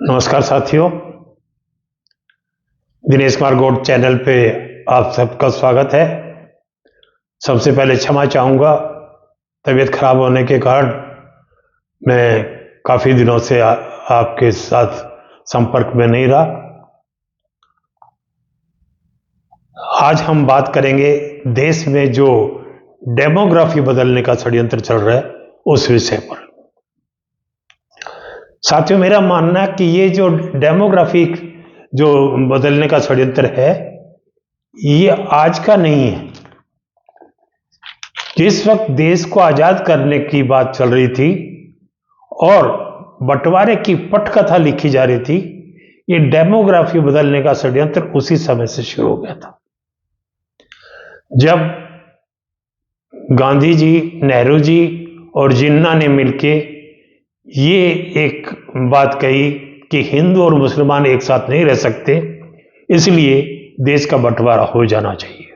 नमस्कार साथियों, दिनेश कुमार गौड़ चैनल पे आप सबका स्वागत है। सबसे पहले क्षमा चाहूँगा, तबीयत खराब होने के कारण मैं काफ़ी दिनों से आपके साथ संपर्क में नहीं रहा। आज हम बात करेंगे देश में जो डेमोग्राफी बदलने का षड्यंत्र चल रहा है उस विषय पर। साथियों, मेरा मानना है कि ये जो डेमोग्राफी जो बदलने का षड्यंत्र है ये आज का नहीं है। जिस वक्त देश को आजाद करने की बात चल रही थी और बंटवारे की पटकथा लिखी जा रही थी, ये डेमोग्राफी बदलने का षड्यंत्र उसी समय से शुरू हो गया था, जब गांधी जी, नेहरू जी और जिन्ना ने मिलके ये एक बात कही कि हिंदू और मुसलमान एक साथ नहीं रह सकते, इसलिए देश का बंटवारा हो जाना चाहिए।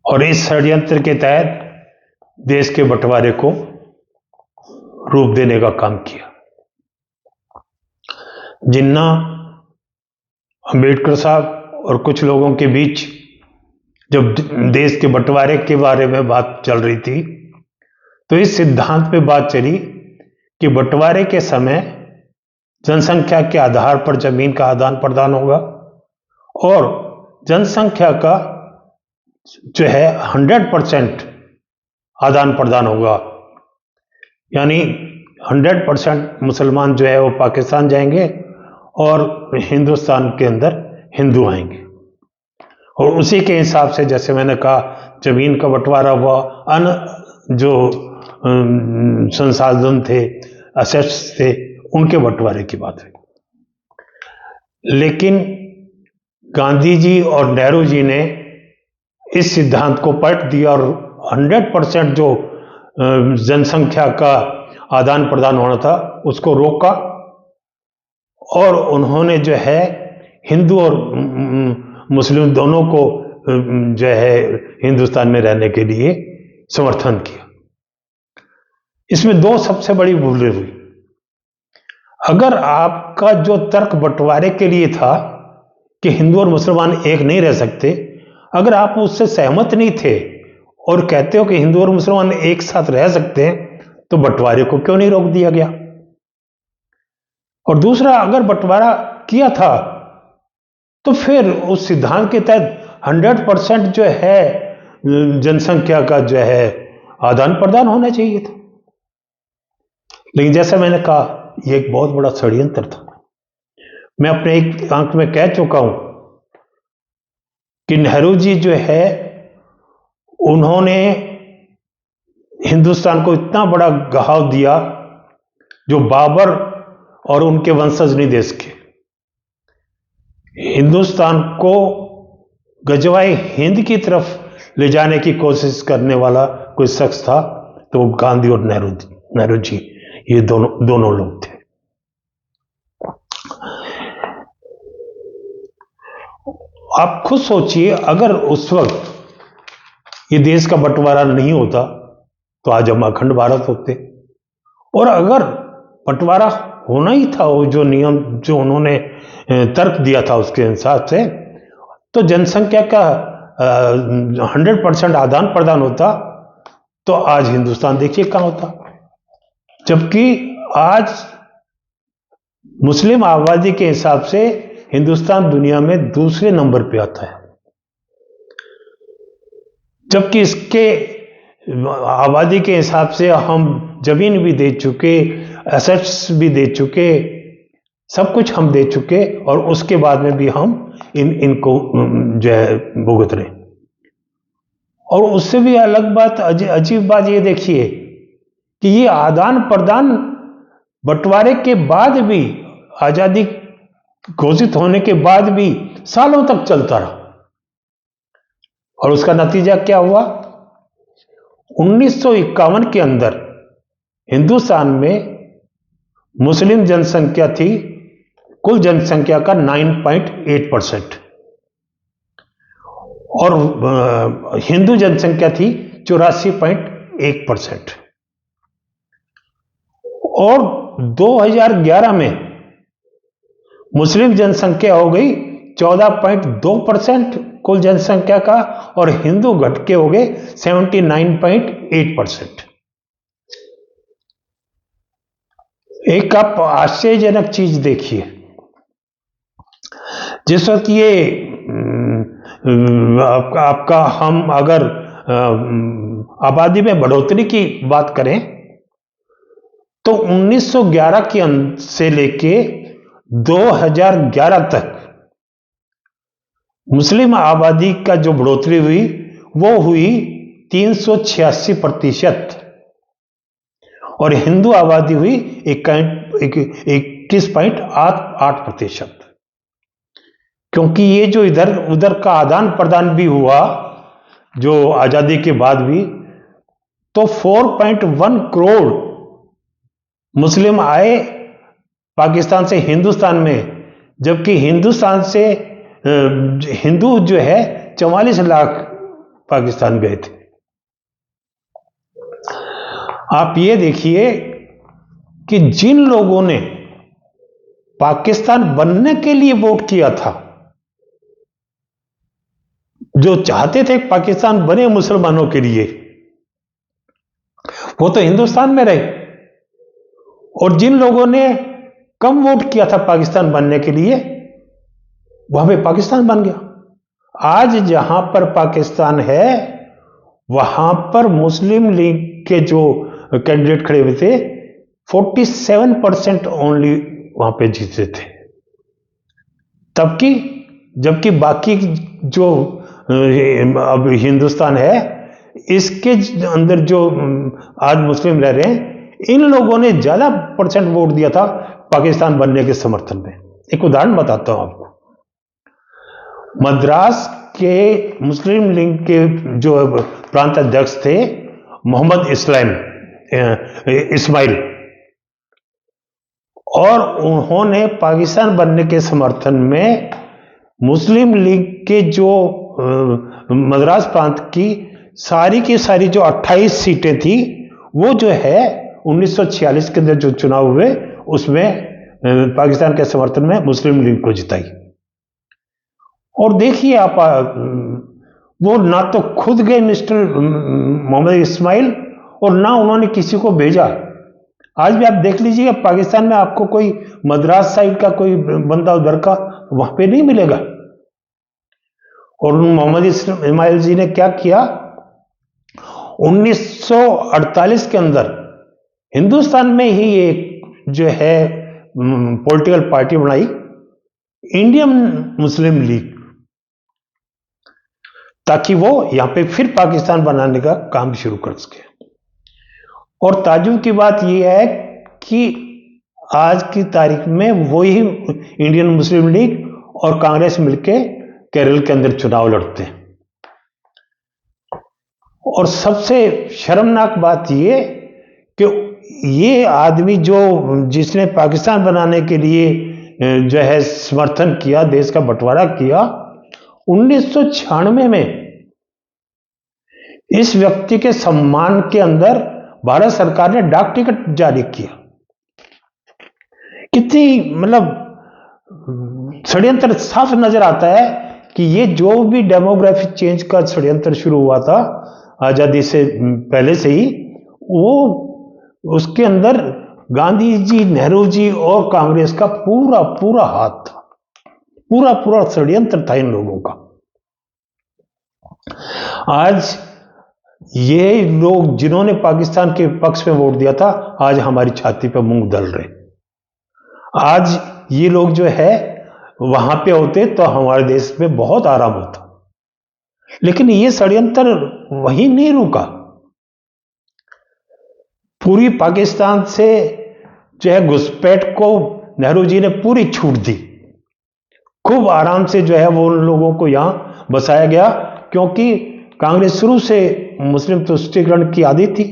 और इस षड्यंत्र के तहत देश के बंटवारे को रूप देने का काम किया। जिन्ना, अंबेडकर साहब और कुछ लोगों के बीच जब देश के बंटवारे के बारे में बात चल रही थी तो इस सिद्धांत पे बात चली कि बंटवारे के समय जनसंख्या के आधार पर जमीन का आदान प्रदान होगा और जनसंख्या का जो है 100% आदान प्रदान होगा, यानी 100% मुसलमान जो है वो पाकिस्तान जाएंगे और हिंदुस्तान के अंदर हिंदू आएंगे। और उसी के हिसाब से, जैसे मैंने कहा, जमीन का बंटवारा हुआ, अन्य जो संसाधन थे, असेट्स थे, उनके बंटवारे की बात हुई। लेकिन गांधी जी और नेहरू जी ने इस सिद्धांत को पलट दिया और 100% जो जनसंख्या का आदान प्रदान होना था उसको रोका और उन्होंने जो है हिंदू और मुस्लिम दोनों को जो है हिंदुस्तान में रहने के लिए समर्थन किया। इसमें दो सबसे बड़ी भूलें हुई। अगर आपका जो तर्क बंटवारे के लिए था कि हिंदू और मुसलमान एक नहीं रह सकते, अगर आप उससे सहमत नहीं थे और कहते हो कि हिंदू और मुसलमान एक साथ रह सकते हैं, तो बंटवारे को क्यों नहीं रोक दिया गया? और दूसरा, अगर बंटवारा किया था तो फिर उस सिद्धांत के तहत 100% जो है जनसंख्या का जो है आदान प्रदान होना चाहिए था। लेकिन जैसा मैंने कहा, यह एक बहुत बड़ा षड्यंत्र था। मैं अपने एक अंक में कह चुका हूं कि नेहरू जी जो है उन्होंने हिंदुस्तान को इतना बड़ा घाव दिया जो बाबर और उनके वंशज नहीं दे सके। हिंदुस्तान को गजवाए हिंद की तरफ ले जाने की कोशिश करने वाला कोई शख्स था तो वो गांधी और नेहरू जी, ये दोनों लोग थे। आप खुद सोचिए, अगर उस वक्त ये देश का बंटवारा नहीं होता तो आज हम अखंड भारत होते। और अगर बंटवारा होना ही था, वो जो नियम जो उन्होंने तर्क दिया था उसके हिसाब से, तो जनसंख्या का 100% आदान प्रदान होता तो आज हिंदुस्तान देखिए कहां होता। जबकि आज मुस्लिम आबादी के हिसाब से हिंदुस्तान दुनिया में दूसरे नंबर पे आता है, जबकि इसके आबादी के हिसाब से हम जमीन भी दे चुके, एसेट्स भी दे चुके, सब कुछ हम दे चुके, और उसके बाद में भी हम इनको जो है भुगत रहे। और उससे भी अलग बात, अजीब बात ये देखिए कि ये आदान प्रदान बंटवारे के बाद भी, आजादी घोषित होने के बाद भी सालों तक चलता रहा। और उसका नतीजा क्या हुआ? 1951 के अंदर हिंदुस्तान में मुस्लिम जनसंख्या थी कुल जनसंख्या का 9.8% और हिंदू जनसंख्या थी 84.1%। और 2011 में मुस्लिम जनसंख्या हो गई 14.2% कुल जनसंख्या का, और हिंदू घट के हो गए 79.8%। एक आप आश्चर्यजनक चीज देखिए, जिस वक्त ये आपका हम अगर आबादी में बढ़ोतरी की बात करें तो 1911 के अंत से लेके 2011 तक मुस्लिम आबादी का जो बढ़ोतरी हुई वो हुई 386%, और हिंदू आबादी हुई 21.88%। क्योंकि ये जो इधर उधर का आदान प्रदान भी हुआ जो आजादी के बाद भी, तो 4.1 करोड़ मुस्लिम आए पाकिस्तान से हिंदुस्तान में, जबकि हिंदुस्तान से हिंदू जो है 44 लाख पाकिस्तान गए थे। आप ये देखिए कि जिन लोगों ने पाकिस्तान बनने के लिए वोट किया था, जो चाहते थे पाकिस्तान बने मुसलमानों के लिए, वो तो हिंदुस्तान में रहे, और जिन लोगों ने कम वोट किया था पाकिस्तान बनने के लिए, वहां पे पाकिस्तान बन गया। आज जहां पर पाकिस्तान है वहां पर मुस्लिम लीग के जो कैंडिडेट खड़े हुए थे 47% ओनली वहां पे जीते थे, जबकि बाकी जो अब हिंदुस्तान है इसके अंदर जो आज मुस्लिम रह रहे हैं, इन लोगों ने ज्यादा परसेंट वोट दिया था पाकिस्तान बनने के समर्थन में। एक उदाहरण बताता हूं आपको। मद्रास के मुस्लिम लीग के जो प्रांत अध्यक्ष थे मोहम्मद इस्माइल, और उन्होंने पाकिस्तान बनने के समर्थन में मुस्लिम लीग के जो मद्रास प्रांत की सारी जो 28 सीटें थी, वो जो है 1946 के अंदर जो चुनाव हुए उसमें पाकिस्तान के समर्थन में मुस्लिम लीग को जिताई। और देखिए आप, वो ना तो खुद गए मिस्टर मोहम्मद इस्माइल, और ना उन्होंने किसी को भेजा। आज भी आप देख लीजिएगा पाकिस्तान में आपको कोई मद्रास साइड का कोई बंदा उधर का वहां पे नहीं मिलेगा। और मोहम्मद इस्माइल जी ने क्या किया, 1948 के अंदर हिंदुस्तान में ही एक जो है पॉलिटिकल पार्टी बनाई, इंडियन मुस्लिम लीग, ताकि वो यहां पे फिर पाकिस्तान बनाने का काम शुरू कर सके। और ताज्जुब की बात यह है कि आज की तारीख में वही इंडियन मुस्लिम लीग और कांग्रेस मिलके केरल के अंदर चुनाव लड़ते हैं। और सबसे शर्मनाक बात यह कि ये आदमी जिसने पाकिस्तान बनाने के लिए जो है समर्थन किया, देश का बंटवारा किया, 1996 में इस व्यक्ति के सम्मान के अंदर भारत सरकार ने डाक टिकट जारी किया। कितनी मतलब षड्यंत्र साफ नजर आता है कि ये जो भी डेमोग्राफी चेंज का षड्यंत्र शुरू हुआ था आजादी से पहले से ही, वो उसके अंदर गांधी जी, नेहरू जी और कांग्रेस का पूरा हाथ था, पूरा षड्यंत्र था इन लोगों का। आज ये लोग जिन्होंने पाकिस्तान के पक्ष में वोट दिया था, आज हमारी छाती पर मूंग दल रहे। आज ये लोग जो है वहां पे होते तो हमारे देश में बहुत आराम होता। लेकिन ये षड्यंत्र वहीं नहीं रुका, पूरी पाकिस्तान से जो है घुसपैठ को नेहरू जी ने पूरी छूट दी। खूब आराम से जो है वो उन लोगों को यहां बसाया गया, क्योंकि कांग्रेस शुरू से मुस्लिम तुष्टीकरण की आदी थी।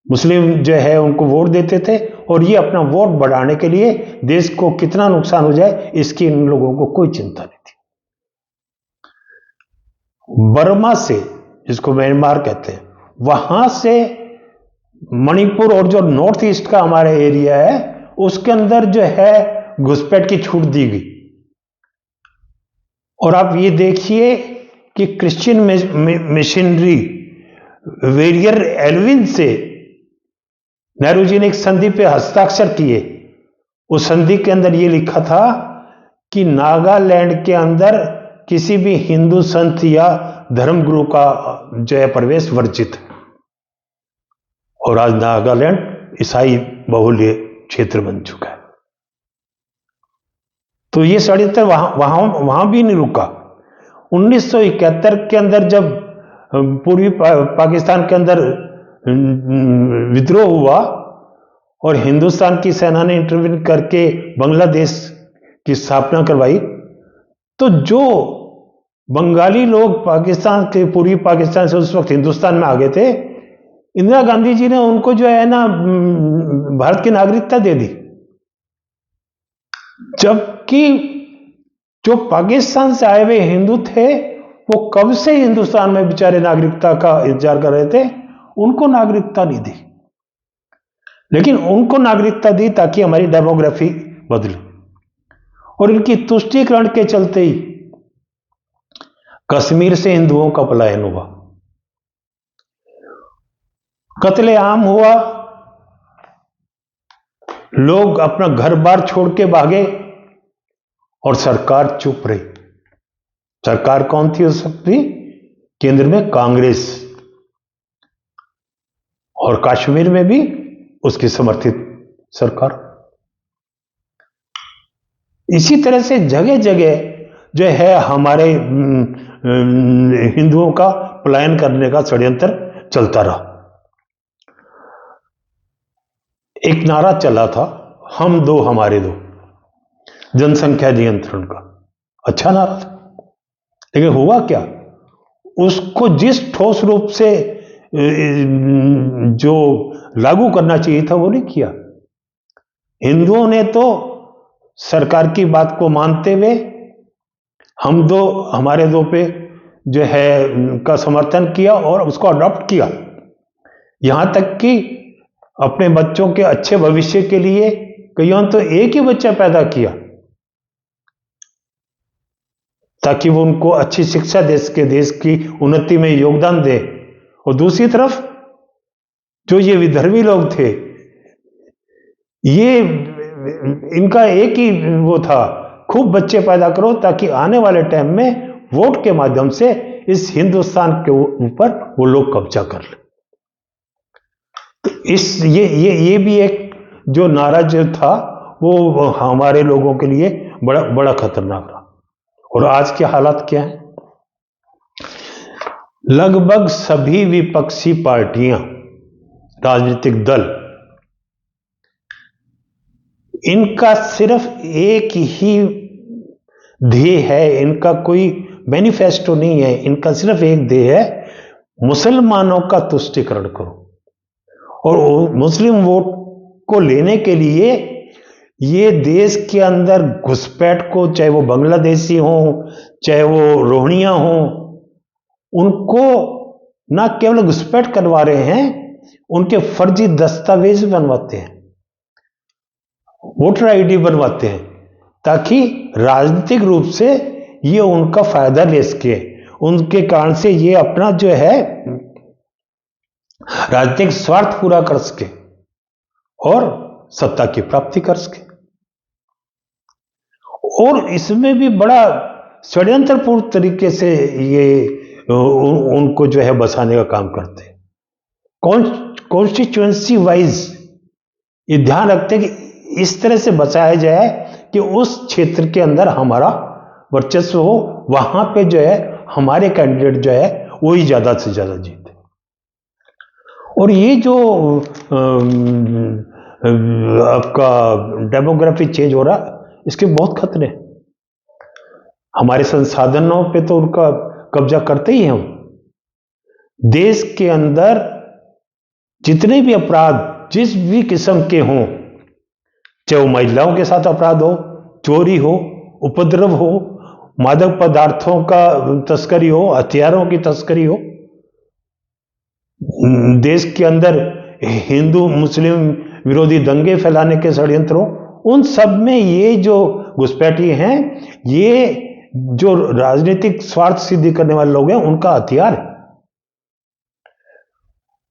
मुस्लिम जो है उनको वोट देते थे, और ये अपना वोट बढ़ाने के लिए देश को कितना नुकसान हो जाए इसकी इन लोगों को कोई चिंता नहीं थी। बर्मा से, जिसको म्यांमार कहते हैं, वहां से मणिपुर और जो नॉर्थ ईस्ट का हमारा एरिया है उसके अंदर जो है घुसपैठ की छूट दी गई। और आप ये देखिए कि क्रिश्चियन मिशनरी वेरियर एल्विन से नेहरू जी ने एक संधि पे हस्ताक्षर किए। उस संधि के अंदर ये लिखा था कि नागालैंड के अंदर किसी भी हिंदू संत या धर्मगुरु का जो है प्रवेश वर्जित है। और आज नागालैंड ईसाई बहुल्य क्षेत्र बन चुका है। तो ये षड्यंत्र वहां भी नहीं रुका। 1971 के अंदर जब पूर्वी पाकिस्तान के अंदर विद्रोह हुआ और हिंदुस्तान की सेना ने इंटरवीन करके बांग्लादेश की स्थापना करवाई, तो जो बंगाली लोग पाकिस्तान के पूर्वी पाकिस्तान से उस वक्त हिंदुस्तान में आ गए थे, इंदिरा गांधी जी ने उनको जो है ना भारत की नागरिकता दे दी। जबकि जो पाकिस्तान से आए हुए हिंदू थे वो कब से हिंदुस्तान में बेचारे नागरिकता का इंतजार कर रहे थे, उनको नागरिकता नहीं दी। लेकिन उनको नागरिकता दी ताकि हमारी डेमोग्राफी बदले। और इनकी तुष्टीकरण के चलते ही कश्मीर से हिंदुओं का पलायन हुआ, कत्लेआम हुआ, लोग अपना घर बार छोड़ के भागे और सरकार चुप रही। सरकार कौन थी उस वक्त भी? केंद्र में कांग्रेस, और कश्मीर में भी उसकी समर्थित सरकार। इसी तरह से जगह जगह जो है हमारे हिंदुओं का पलायन करने का षड्यंत्र चलता रहा। एक नारा चला था, हम दो हमारे दो, जनसंख्या नियंत्रण का। अच्छा नारा था, लेकिन हुआ क्या? उसको जिस ठोस रूप से जो लागू करना चाहिए था वो नहीं किया। हिंदुओं ने तो सरकार की बात को मानते हुए हम दो हमारे दो पे जो है का समर्थन किया और उसको अडॉप्ट किया। यहां तक कि अपने बच्चों के अच्छे भविष्य के लिए कईयों ने तो एक ही बच्चा पैदा किया ताकि वो उनको अच्छी शिक्षा देश की उन्नति में योगदान दे। और दूसरी तरफ जो ये विधर्मी लोग थे, ये इनका एक ही वो था, खूब बच्चे पैदा करो ताकि आने वाले टाइम में वोट के माध्यम से इस हिंदुस्तान के ऊपर वो लोग कब्जा कर ले। तो ये भी एक जो नारा जो था वो हमारे लोगों के लिए बड़ा खतरनाक रहा। और आज के हालात क्या है? लगभग सभी विपक्षी पार्टियां, राजनीतिक दल, इनका सिर्फ एक ही ध्येय है, इनका कोई मैनिफेस्टो नहीं है, इनका सिर्फ एक ध्येय है, मुसलमानों का तुष्टीकरण करो। और मुस्लिम वोट को लेने के लिए ये देश के अंदर घुसपैठ को, चाहे वो बांग्लादेशी हो, चाहे वो रोहिंग्या हो, उनको ना केवल घुसपैठ करवा रहे हैं, उनके फर्जी दस्तावेज बनवाते हैं, वोटर आईडी बनवाते हैं, ताकि राजनीतिक रूप से ये उनका फायदा ले सके। उनके कारण से ये अपना जो है राजनीतिक स्वार्थ पूरा कर सके और सत्ता की प्राप्ति कर सके। और इसमें भी बड़ा षड्यंत्रपूर्ण तरीके से ये उनको जो है बसाने का काम करते हैं। कॉन्स्टिट्यूएंसी वाइज ये ध्यान रखते हैं कि इस तरह से बचाया जाए कि उस क्षेत्र के अंदर हमारा वर्चस्व हो, वहां पे जो है हमारे कैंडिडेट जो है वो ही ज्यादा से ज्यादा जीते। और ये जो आपका डेमोग्राफी चेंज हो रहा, इसके बहुत खतरे हैं। हमारे संसाधनों पे तो उनका कब्जा करते ही हैं हम। देश के अंदर जितने भी अपराध जिस भी किस्म के हों, चाहे वो महिलाओं के साथ अपराध हो, चोरी हो, उपद्रव हो, मादक पदार्थों का तस्करी हो, हथियारों की तस्करी हो, देश के अंदर हिंदू मुस्लिम विरोधी दंगे फैलाने के षड्यंत्र हो, उन सब में ये जो घुसपैठी हैं, ये जो राजनीतिक स्वार्थ सिद्धि करने वाले लोग हैं, उनका हथियार है।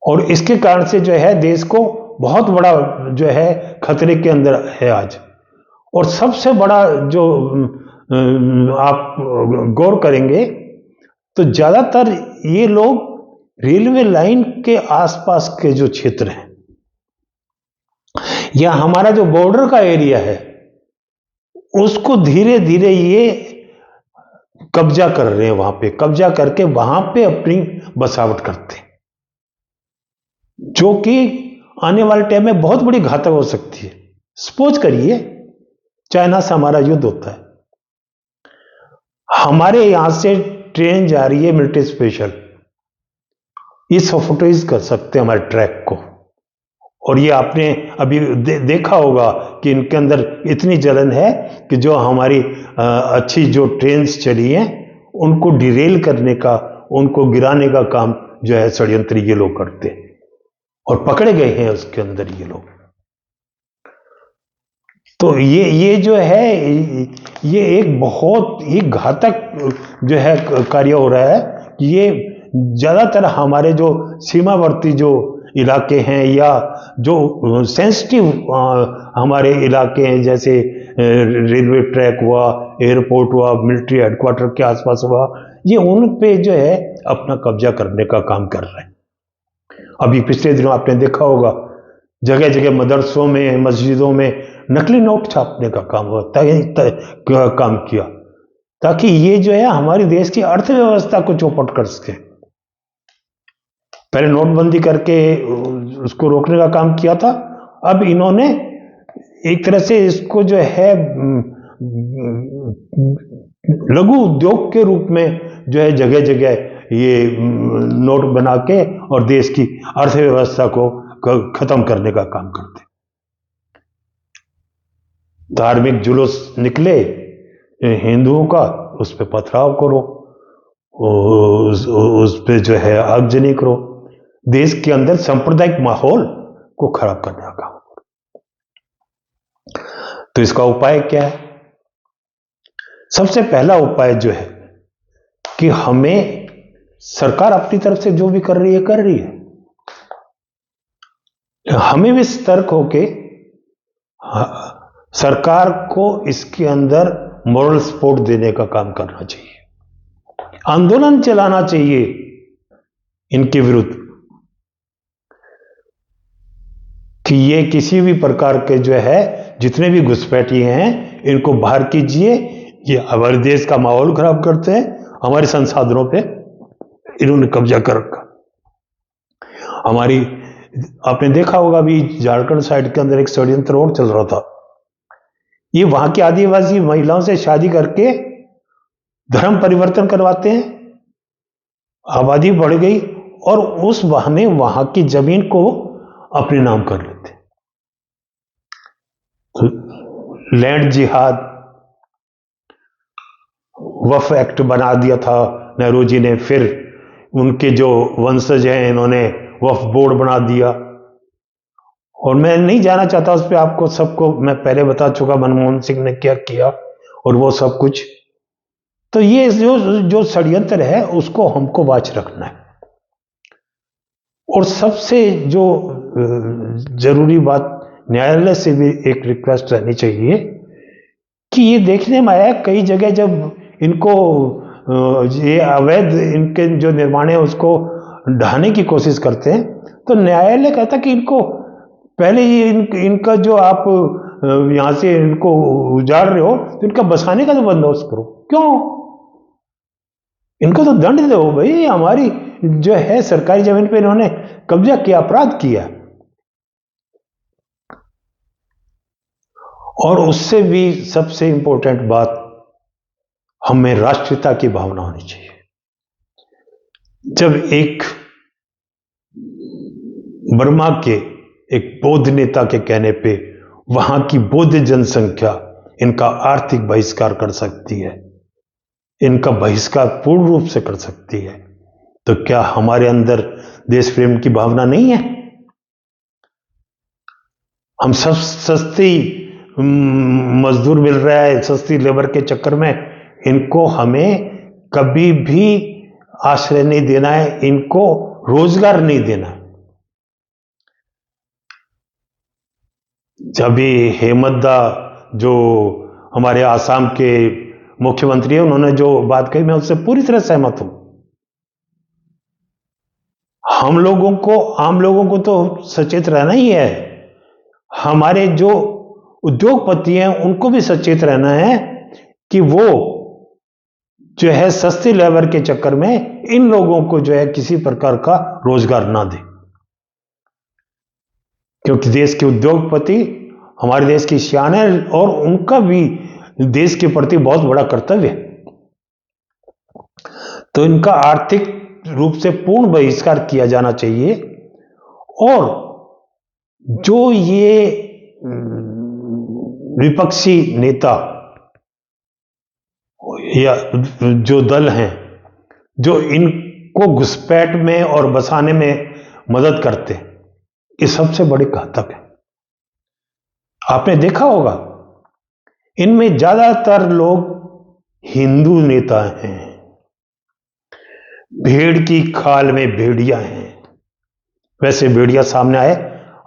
और इसके कारण से जो है देश को बहुत बड़ा जो है खतरे के अंदर है आज। और सबसे बड़ा जो आप गौर करेंगे तो ज्यादातर ये लोग रेलवे लाइन के आसपास के जो क्षेत्र हैं या हमारा जो बॉर्डर का एरिया है, उसको धीरे धीरे ये कब्जा कर रहे हैं। वहां पे कब्जा करके वहां पे अपनी बसावट करते हैं, जो कि आने वाले टाइम में बहुत बड़ी घातक हो सकती है। सपोज करिए चाइना से हमारा युद्ध होता है, हमारे यहां से ट्रेन जा रही है मिलिट्री स्पेशल, ये सफोटाइज कर सकते हैं हमारे ट्रैक को। और ये आपने अभी देखा होगा कि इनके अंदर इतनी जलन है कि जो हमारी अच्छी जो ट्रेन्स चली हैं उनको डिरेल करने का, उनको गिराने का काम जो है षड्यंत्र ये लोग करते हैं और पकड़े गए हैं उसके अंदर ये लोग। तो ये जो है ये एक बहुत ही घातक जो है कार्य हो रहा है कि ये ज्यादातर हमारे जो सीमावर्ती जो इलाके हैं या जो सेंसिटिव हमारे इलाके हैं, जैसे रेलवे ट्रैक हुआ, एयरपोर्ट हुआ, मिलिट्री हेडक्वार्टर के आसपास हुआ, ये उन पे जो है अपना कब्जा करने का काम कर रहे हैं। अभी पिछले दिनों आपने देखा होगा जगह जगह मदरसों में, मस्जिदों में नकली नोट छापने का काम किया ताकि ये जो है हमारे देश की अर्थव्यवस्था को चौपट कर सके। पहले नोटबंदी करके उसको रोकने का काम किया था, अब इन्होंने एक तरह से इसको जो है लघु उद्योग के रूप में जो है जगह जगह ये नोट बना के और देश की अर्थव्यवस्था को खत्म करने का काम करते। धार्मिक जुलूस निकले हिंदुओं का, उस पर पथराव करो, उस पे जो है आगजनी करो, देश के अंदर सांप्रदायिक माहौल को खराब करने का काम। तो इसका उपाय क्या है? सबसे पहला उपाय जो है कि हमें सरकार अपनी तरफ से जो भी कर रही है, हमें भी सतर्क होके सरकार को इसके अंदर मॉरल सपोर्ट देने का काम करना चाहिए, आंदोलन चलाना चाहिए इनके विरुद्ध कि ये किसी भी प्रकार के जो है जितने भी घुसपैठी हैं इनको बाहर कीजिए, ये हमारे देश का माहौल खराब करते हैं, हमारे संसाधनों पे इन्होंने कब्जा कर रखा। हमारी आपने देखा होगा अभी झारखंड साइड के अंदर एक षड्यंत्र और चल रहा था, ये वहां की आदिवासी महिलाओं से शादी करके धर्म परिवर्तन करवाते हैं, आबादी बढ़ गई और उस बहाने वहां की जमीन को अपने नाम कर लेते। लैंड जिहाद वक्फ एक्ट बना दिया था नेहरू जी ने, फिर उनके जो वंशज हैं इन्होंने वक्फ बोर्ड बना दिया। और मैं नहीं जाना चाहता उस पर, आपको सबको मैं पहले बता चुका मनमोहन सिंह ने क्या किया और वो सब कुछ। तो ये जो षड्यंत्र है उसको हमको वाच रखना है। और सबसे जो जरूरी बात, न्यायालय से भी एक रिक्वेस्ट रहनी चाहिए कि ये देखने में आया कई जगह जब इनको ये अवैध इनके जो निर्माण है उसको ढाने की कोशिश करते हैं तो न्यायालय कहता कि इनको पहले ये इनका जो आप यहां से इनको उजाड़ रहे हो तो इनका बसाने का तो बंदोबस्त करो। क्यों? इनको तो दंड दो भाई, हमारी जो है सरकारी जमीन पे इन्होंने कब्जा किया, अपराध किया। और उससे भी सबसे इंपॉर्टेंट बात, हमें राष्ट्रीयता की भावना होनी चाहिए। जब एक बर्मा के एक बौद्ध नेता के कहने पे वहां की बौद्ध जनसंख्या इनका आर्थिक बहिष्कार कर सकती है, इनका बहिष्कार पूर्ण रूप से कर सकती है, तो क्या हमारे अंदर देश प्रेम की भावना नहीं है? हम सब सस्ती मजदूर मिल रहा है सस्ती लेबर के चक्कर में, इनको हमें कभी भी आश्रय नहीं देना है, इनको रोजगार नहीं देना। जब ये हेमंत दा जो हमारे आसाम के मुख्यमंत्री है, उन्होंने जो बात कही मैं उससे पूरी तरह सहमत हूं। हम लोगों को, आम लोगों को तो सचेत रहना ही है, हमारे जो उद्योगपति हैं उनको भी सचेत रहना है कि वो जो है सस्ती लेबर के चक्कर में इन लोगों को जो है किसी प्रकार का रोजगार ना दे, क्योंकि देश के उद्योगपति हमारे देश की शान है और उनका भी देश के प्रति बहुत बड़ा कर्तव्य है। तो इनका आर्थिक रूप से पूर्ण बहिष्कार किया जाना चाहिए। और जो ये विपक्षी नेता या जो दल हैं जो इनको घुसपैठ में और बसाने में मदद करते हैं, ये सबसे बड़ी घातक है। आपने देखा होगा इनमें ज्यादातर लोग हिंदू नेता हैं, भेड़ की खाल में भेड़िया हैं। वैसे भेड़िया सामने आए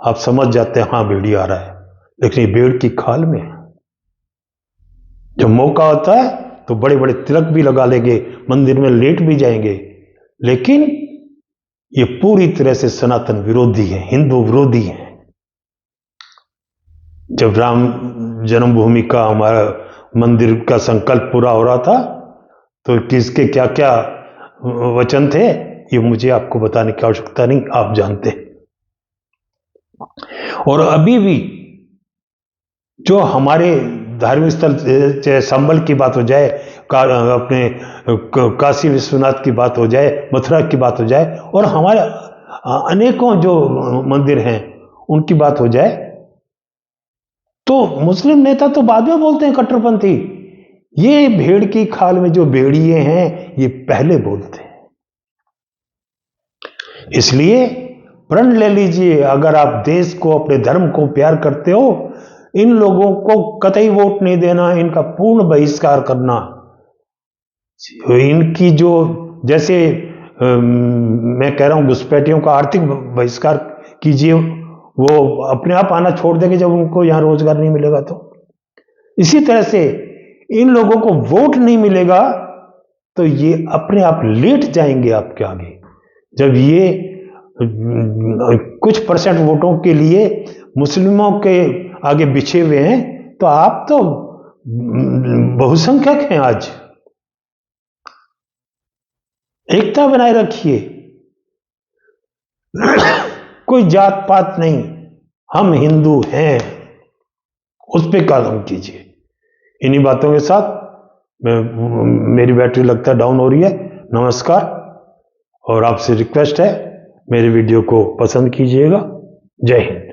आप समझ जाते हैं हाँ भेड़िया आ रहा है, लेकिन ये भेड़ की खाल में है। जब मौका होता है तो बड़े बड़े तिलक भी लगा लेंगे, मंदिर में लेट भी जाएंगे, लेकिन ये पूरी तरह से सनातन विरोधी है, हिंदू विरोधी है। जब राम जन्मभूमि का हमारा मंदिर का संकल्प पूरा हो रहा था तो किसके क्या क्या वचन थे ये मुझे आपको बताने की आवश्यकता नहीं, आप जानते हैं। और अभी भी जो हमारे धार्मिक स्थल, चाहे संबल की बात हो जाए, अपने काशी विश्वनाथ की बात हो जाए, मथुरा की बात हो जाए, और हमारे अनेकों जो मंदिर हैं उनकी बात हो जाए, तो मुस्लिम नेता तो बाद में बोलते हैं कट्टरपंथी। ये भेड़ की खाल में जो भेड़िए हैं ये पहले बोलते हैं। इसलिए प्रण ले लीजिए, अगर आप देश को, अपने धर्म को प्यार करते हो, इन लोगों को कतई वोट नहीं देना, इनका पूर्ण बहिष्कार करना। इनकी जो, जैसे मैं कह रहा हूं घुसपैठियों का आर्थिक बहिष्कार कीजिए, वो अपने आप आना छोड़ देंगे जब उनको यहां रोजगार नहीं मिलेगा। तो इसी तरह से इन लोगों को वोट नहीं मिलेगा तो ये अपने आप लेट जाएंगे आपके आगे। जब ये कुछ परसेंट वोटों के लिए मुस्लिमों के आगे बिछे हुए हैं, तो आप तो बहुसंख्यक हैं। आज एकता बनाए रखिए, कोई जात पात नहीं, हम हिंदू हैं, उस पर काम कीजिए। इन्हीं बातों के साथ मेरी बैटरी लगता है डाउन हो रही है। नमस्कार, और आपसे रिक्वेस्ट है मेरे वीडियो को पसंद कीजिएगा। जय हिंद।